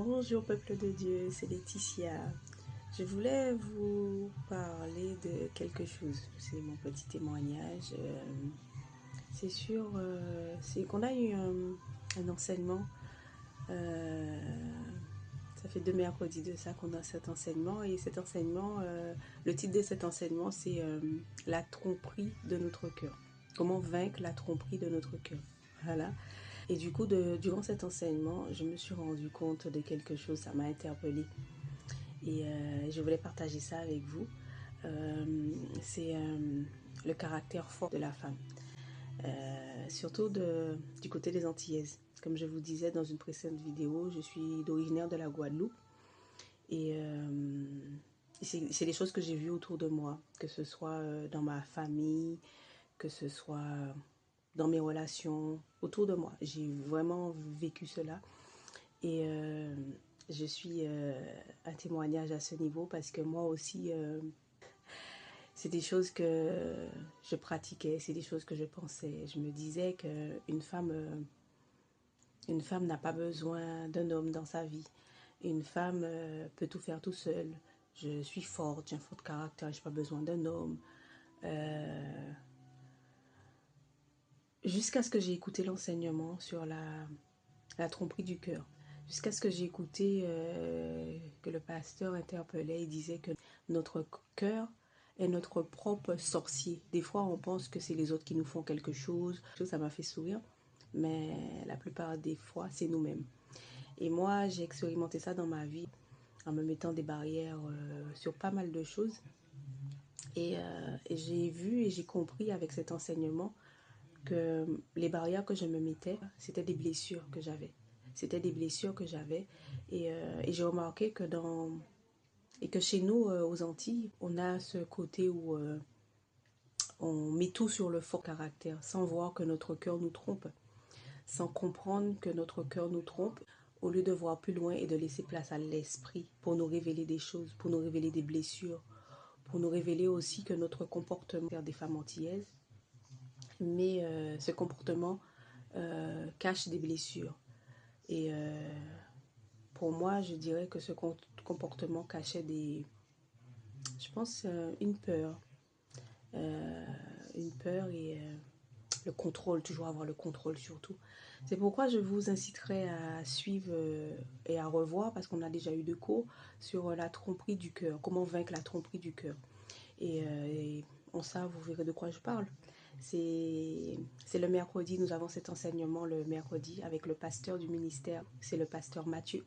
Bonjour peuple de Dieu, c'est Laetitia. Je voulais vous parler de quelque chose. C'est mon petit témoignage. C'est qu'on a eu un enseignement. Ça fait 2 mercredis de ça qu'on a cet enseignement. Et cet enseignement, le titre de cet enseignement, c'est la tromperie de notre cœur. Comment vaincre la tromperie de notre cœur. Voilà. Et du coup, durant cet enseignement, je me suis rendu compte de quelque chose, ça m'a interpellée. Et je voulais partager ça avec vous. C'est le caractère fort de la femme. Surtout du côté des Antillaises. Comme je vous disais dans une précédente vidéo, je suis d'originaire de la Guadeloupe. Et c'est des choses que j'ai vues autour de moi, que ce soit dans ma famille, que ce soit dans mes relations, autour de moi. J'ai vraiment vécu cela. Et je suis un témoignage à ce niveau parce que moi aussi, c'est des choses que je pratiquais, c'est des choses que je pensais. Je me disais qu'une femme n'a pas besoin d'un homme dans sa vie. Une femme peut tout faire tout seule. Je suis forte, j'ai un fort caractère, je n'ai pas besoin d'un homme. Jusqu'à ce que j'ai écouté l'enseignement sur la tromperie du cœur. Jusqu'à ce que j'ai écouté que le pasteur interpellait et disait que notre cœur est notre propre sorcier. Des fois, on pense que c'est les autres qui nous font quelque chose. Ça m'a fait sourire, mais la plupart des fois, c'est nous-mêmes. Et moi, j'ai expérimenté ça dans ma vie en me mettant des barrières sur pas mal de choses. Et j'ai vu et j'ai compris avec cet enseignement que les barrières que je me mettais, c'était des blessures que j'avais. C'était des blessures que j'avais. Et j'ai remarqué que chez nous, aux Antilles, on a ce côté où on met tout sur le fort caractère, sans voir que notre cœur nous trompe, sans comprendre que notre cœur nous trompe, au lieu de voir plus loin et de laisser place à l'esprit pour nous révéler des choses, pour nous révéler des blessures, pour nous révéler aussi que notre comportement des femmes antillaises, mais ce comportement cache des blessures. Et pour moi, je dirais que ce comportement cachait je pense, une peur. Une peur et le contrôle, toujours avoir le contrôle surtout. C'est pourquoi je vous inciterai à suivre et à revoir, parce qu'on a déjà eu 2 cours sur la tromperie du cœur, comment vaincre la tromperie du cœur. Et en ça, vous verrez de quoi je parle. C'est le mercredi, nous avons cet enseignement le mercredi avec le pasteur du ministère, c'est le pasteur Mathieu.